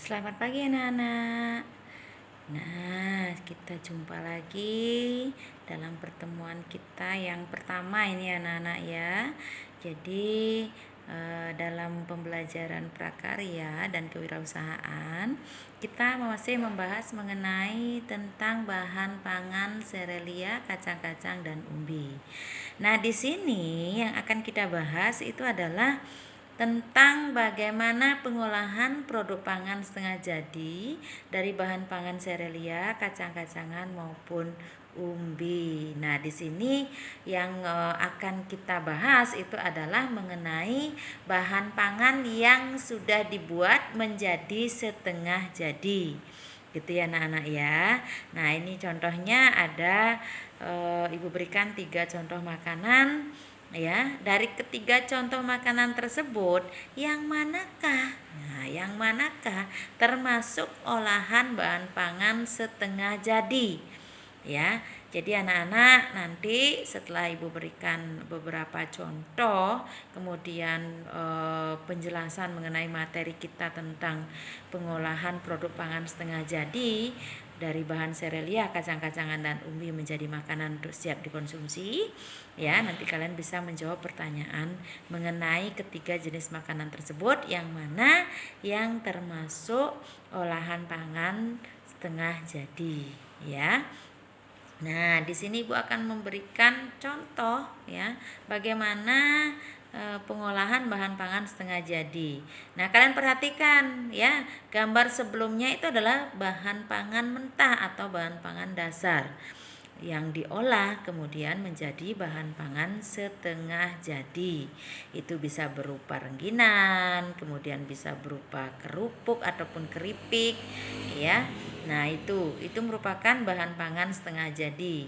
Selamat pagi anak-anak. Nah, kita jumpa lagi dalam pertemuan kita yang pertama ini anak-anak ya. Jadi dalam pembelajaran prakarya dan kewirausahaan, kita masih membahas mengenai tentang bahan pangan serelia, kacang-kacang dan umbi. Nah, di sini yang akan kita bahas itu adalah tentang bagaimana pengolahan produk pangan setengah jadi dari bahan pangan serelia, kacang-kacangan maupun umbi. Nah, di sini yang akan kita bahas itu adalah mengenai bahan pangan yang sudah dibuat menjadi setengah jadi. Gitu ya anak-anak ya. Nah, ini contohnya ada Ibu berikan 3 contoh makanan ya. Dari ketiga contoh makanan tersebut yang manakah termasuk olahan bahan pangan setengah jadi ya. Jadi anak-anak nanti setelah Ibu berikan beberapa contoh, kemudian penjelasan mengenai materi kita tentang pengolahan produk pangan setengah jadi dari bahan serelia, kacang-kacangan dan umbi menjadi makanan untuk siap dikonsumsi ya. Nanti kalian bisa menjawab pertanyaan mengenai ketiga jenis makanan tersebut yang mana yang termasuk olahan pangan setengah jadi ya. Nah, di sini Ibu akan memberikan contoh ya bagaimana pengolahan bahan pangan setengah jadi. Nah, kalian perhatikan ya, gambar sebelumnya itu adalah bahan pangan mentah atau bahan pangan dasar yang diolah kemudian menjadi bahan pangan setengah jadi. Itu bisa berupa rengginan, kemudian bisa berupa kerupuk ataupun keripik ya. Nah, itu merupakan bahan pangan setengah jadi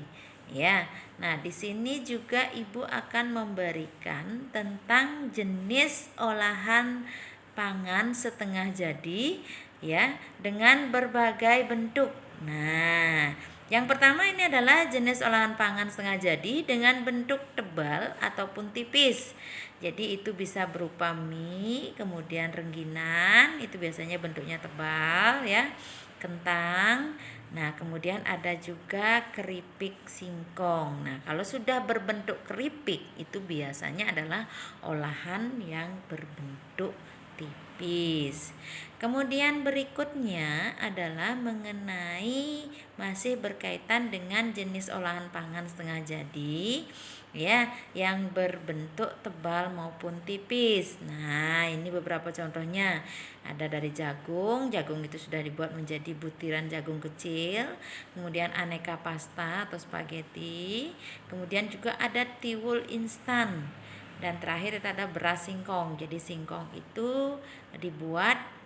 ya. Nah, di sini juga Ibu akan memberikan tentang jenis olahan pangan setengah jadi ya dengan berbagai bentuk. Nah, yang pertama ini adalah jenis olahan pangan setengah jadi dengan bentuk tebal ataupun tipis. Jadi itu bisa berupa mie, kemudian rengginan, itu biasanya bentuknya tebal ya, kentang. Nah, kemudian ada juga keripik singkong. Nah, kalau sudah berbentuk keripik itu biasanya adalah olahan yang berbentuk tipis. Kemudian berikutnya adalah mengenai masih berkaitan dengan jenis olahan pangan setengah jadi ya, yang berbentuk tebal maupun tipis. Nah, ini beberapa contohnya. Ada dari jagung itu sudah dibuat menjadi butiran jagung kecil. Kemudian aneka pasta atau spaghetti. Kemudian juga ada tiwul instan. Dan terakhir itu ada beras singkong. Jadi singkong itu dibuat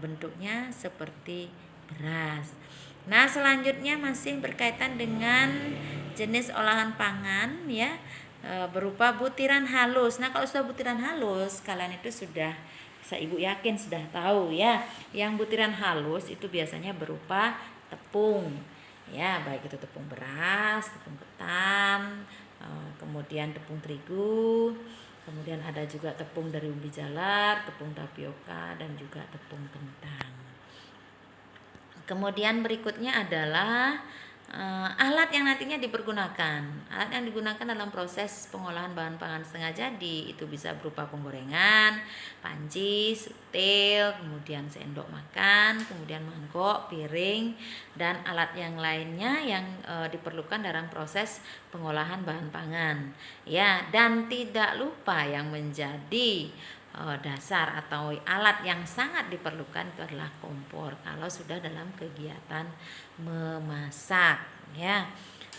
bentuknya seperti beras. Nah, selanjutnya masih berkaitan dengan jenis olahan pangan ya, berupa butiran halus. Nah, kalau sudah butiran halus, kalian itu sudah, saya Ibu yakin sudah tahu ya. Yang butiran halus itu biasanya berupa tepung ya, baik itu tepung beras, tepung ketan, kemudian tepung terigu, kemudian ada juga tepung dari umbi jalar, tepung tapioka dan juga tepung kentang. Kemudian berikutnya adalah alat yang nantinya dipergunakan. Alat yang digunakan dalam proses pengolahan bahan pangan setengah jadi itu bisa berupa penggorengan, panci, setel, kemudian sendok makan, kemudian mangkok, piring, dan alat yang lainnya yang diperlukan dalam proses pengolahan bahan pangan. Ya, dan tidak lupa yang menjadi dasar atau alat yang sangat diperlukan itu adalah kompor kalau sudah dalam kegiatan memasak ya.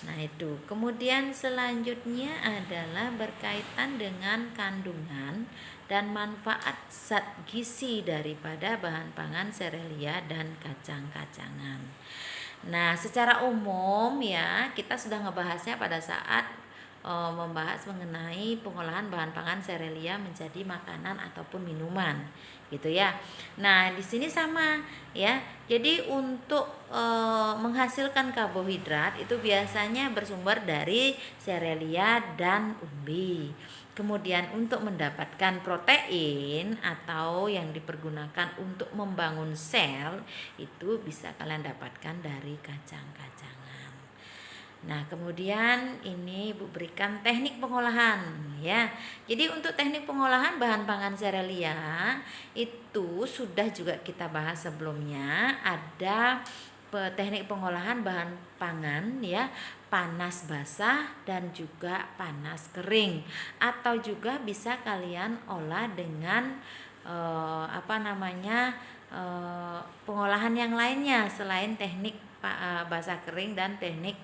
Nah, itu. Kemudian selanjutnya adalah berkaitan dengan kandungan dan manfaat zat gizi daripada bahan pangan serelia dan kacang-kacangan. Nah, secara umum ya, kita sudah ngebahasnya pada saat membahas mengenai pengolahan bahan pangan serelia menjadi makanan ataupun minuman gitu ya. Nah, di sini sama ya. Jadi untuk menghasilkan karbohidrat itu biasanya bersumber dari serelia dan umbi. Kemudian untuk mendapatkan protein atau yang dipergunakan untuk membangun sel itu bisa kalian dapatkan dari kacang-kacangan. Nah, kemudian ini Ibu berikan teknik pengolahan ya. Jadi untuk teknik pengolahan bahan pangan serealia itu sudah juga kita bahas sebelumnya. Ada teknik pengolahan bahan pangan ya, panas basah dan juga panas kering, atau juga bisa kalian olah dengan pengolahan yang lainnya selain teknik basah kering dan teknik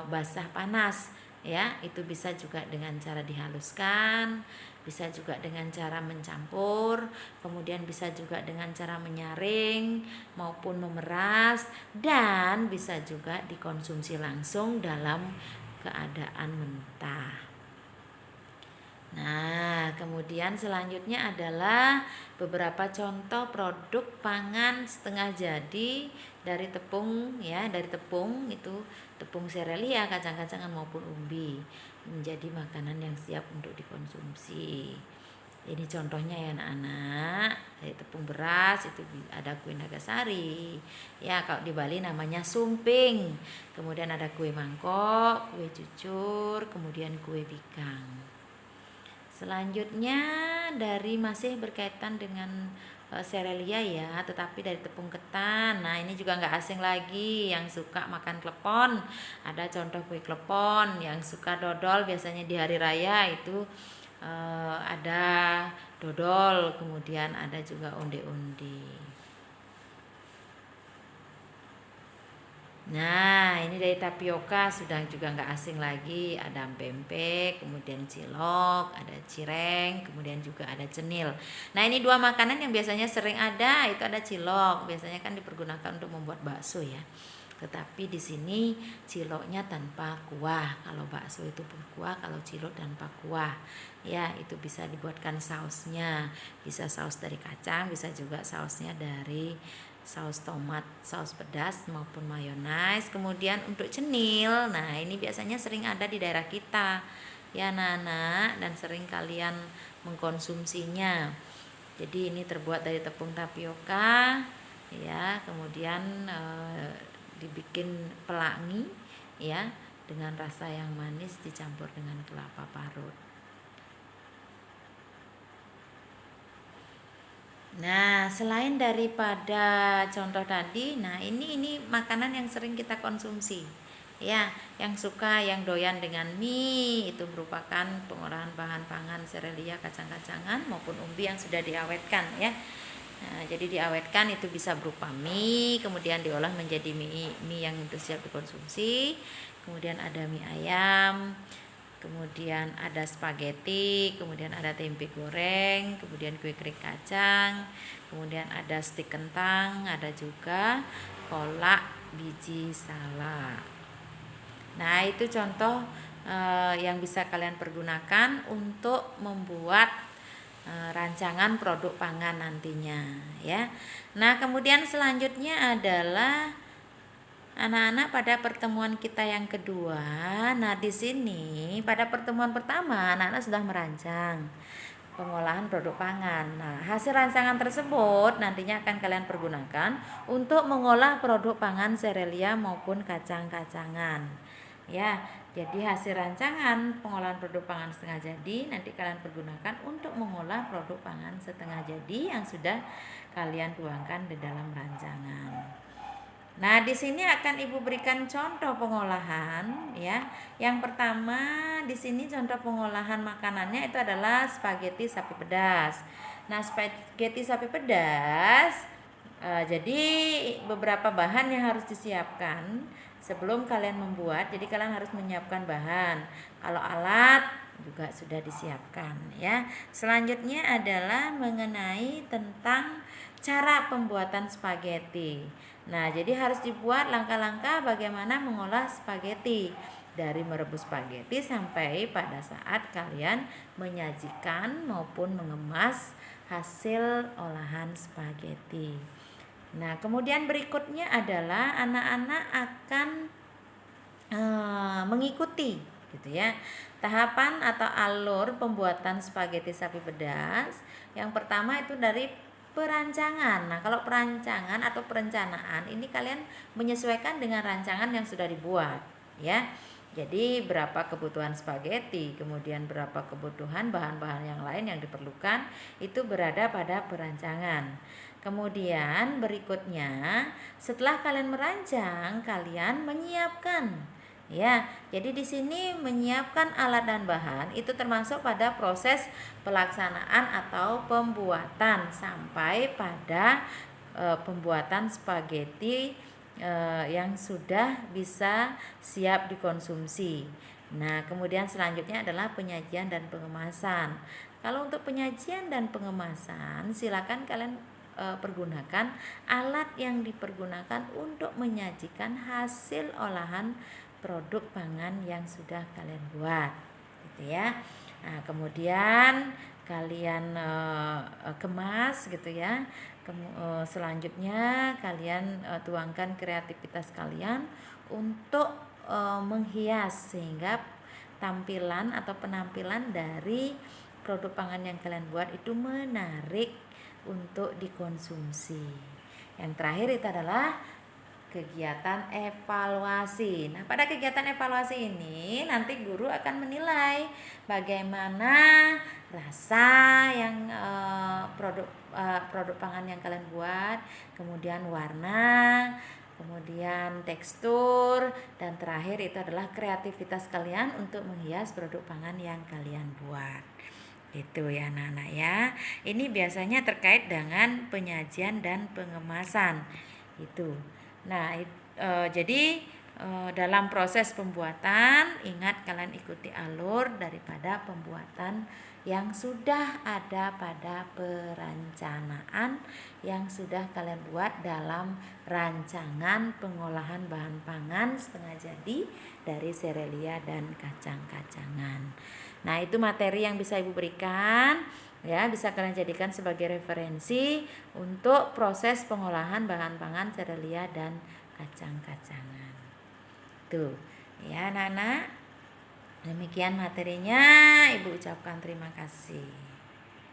basah panas ya. Itu bisa juga dengan cara dihaluskan, bisa juga dengan cara mencampur, kemudian bisa juga dengan cara menyaring maupun memeras, dan bisa juga dikonsumsi langsung dalam keadaan mentah. Nah, kemudian selanjutnya adalah beberapa contoh produk pangan setengah jadi dari tepung ya, dari tepung itu tepung serealia, kacang-kacangan maupun umbi menjadi makanan yang siap untuk dikonsumsi. Ini contohnya ya anak-anak, dari tepung beras itu ada kue nagasari. Ya, kalau di Bali namanya sumping. Kemudian ada kue mangkok, kue cucur, kemudian kue bikang. Selanjutnya dari masih berkaitan dengan serealia ya, tetapi dari tepung ketan. Nah, ini juga nggak asing lagi yang suka makan klepon. Ada contoh kue klepon, yang suka dodol biasanya di hari raya itu ada dodol, kemudian ada juga onde-onde. Nah, ini dari tapioka sudah juga nggak asing lagi. Ada pempek, kemudian cilok, ada cireng, kemudian juga ada cenil. Nah, ini dua makanan yang biasanya sering ada, itu ada cilok. Biasanya kan dipergunakan untuk membuat bakso ya. Tetapi di sini ciloknya tanpa kuah. Kalau bakso itu berkuah, kalau cilok tanpa kuah. Ya, itu bisa dibuatkan sausnya. Bisa saus dari kacang, bisa juga sausnya dari saus tomat, saus pedas maupun mayonaise. Kemudian untuk cenil, nah ini biasanya sering ada di daerah kita ya anak-anak, dan sering kalian mengkonsumsinya. Jadi ini terbuat dari tepung tapioka ya, kemudian dibikin pelangi ya, dengan rasa yang manis dicampur dengan kelapa parut. Nah, selain daripada contoh tadi, nah ini makanan yang sering kita konsumsi. Ya, yang suka, yang doyan dengan mie itu merupakan pengolahan bahan pangan serealia, kacang-kacangan maupun umbi yang sudah diawetkan ya. Nah, jadi diawetkan itu bisa berupa mie, kemudian diolah menjadi mie yang itu siap dikonsumsi. Kemudian ada mie ayam, kemudian ada spaghetti, kemudian ada tempe goreng, kemudian kue kering kacang, kemudian ada stik kentang, ada juga kolak biji salak. Nah, itu contoh yang bisa kalian pergunakan untuk membuat rancangan produk pangan nantinya ya. Nah, kemudian selanjutnya adalah anak-anak pada pertemuan kita yang kedua. Nah, di sini pada pertemuan pertama anak-anak sudah merancang pengolahan produk pangan. Nah, hasil rancangan tersebut nantinya akan kalian pergunakan untuk mengolah produk pangan serealia maupun kacang-kacangan. Ya, jadi hasil rancangan pengolahan produk pangan setengah jadi nanti kalian pergunakan untuk mengolah produk pangan setengah jadi yang sudah kalian tuangkan di dalam rancangan. Nah, di sini akan Ibu berikan contoh pengolahan ya. Yang pertama di sini contoh pengolahan makanannya itu adalah spaghetti sapi pedas. Nah, spaghetti sapi pedas jadi beberapa bahan yang harus disiapkan sebelum kalian membuat. Jadi kalian harus menyiapkan bahan. Kalau alat juga sudah disiapkan ya. Selanjutnya adalah mengenai tentang cara pembuatan spaghetti. Nah, jadi harus dibuat langkah-langkah bagaimana mengolah spaghetti, dari merebus spaghetti sampai pada saat kalian menyajikan maupun mengemas hasil olahan spaghetti. Nah, kemudian berikutnya adalah anak-anak akan mengikuti gitu ya. Tahapan atau alur pembuatan spaghetti sapi pedas. Yang pertama itu dari perancangan. Nah, kalau perancangan atau perencanaan ini kalian menyesuaikan dengan rancangan yang sudah dibuat, ya. Jadi berapa kebutuhan spaghetti, kemudian berapa kebutuhan bahan-bahan yang lain yang diperlukan, itu berada pada perancangan. Kemudian berikutnya, setelah kalian merancang, kalian menyiapkan. Ya, jadi di sini menyiapkan alat dan bahan itu termasuk pada proses pelaksanaan atau pembuatan sampai pada pembuatan spaghetti yang sudah bisa siap dikonsumsi. Nah, kemudian selanjutnya adalah penyajian dan pengemasan. Kalau untuk penyajian dan pengemasan, silakan kalian pergunakan alat yang dipergunakan untuk menyajikan hasil olahan produk pangan yang sudah kalian buat, gitu ya. Nah, kemudian kalian kemas gitu ya. Selanjutnya kalian tuangkan kreativitas kalian untuk menghias sehingga tampilan atau penampilan dari produk pangan yang kalian buat itu menarik untuk dikonsumsi. Yang terakhir itu adalah kegiatan evaluasi. Nah, pada kegiatan evaluasi ini nanti guru akan menilai bagaimana rasa yang produk pangan yang kalian buat, kemudian warna, kemudian tekstur, dan terakhir itu adalah kreativitas kalian untuk menghias produk pangan yang kalian buat. Itu ya anak-anak ya. Ini biasanya terkait dengan penyajian dan pengemasan. Itu. Nah, jadi dalam proses pembuatan ingat kalian ikuti alur daripada pembuatan yang sudah ada pada perencanaan yang sudah kalian buat dalam rancangan pengolahan bahan pangan setengah jadi dari serelia dan kacang-kacangan. Nah, itu materi yang bisa Ibu berikan, ya, bisa kalian jadikan sebagai referensi untuk proses pengolahan bahan pangan serelia dan kacang-kacangan. Tuh, ya anak-anak. Demikian materinya, Ibu ucapkan terima kasih.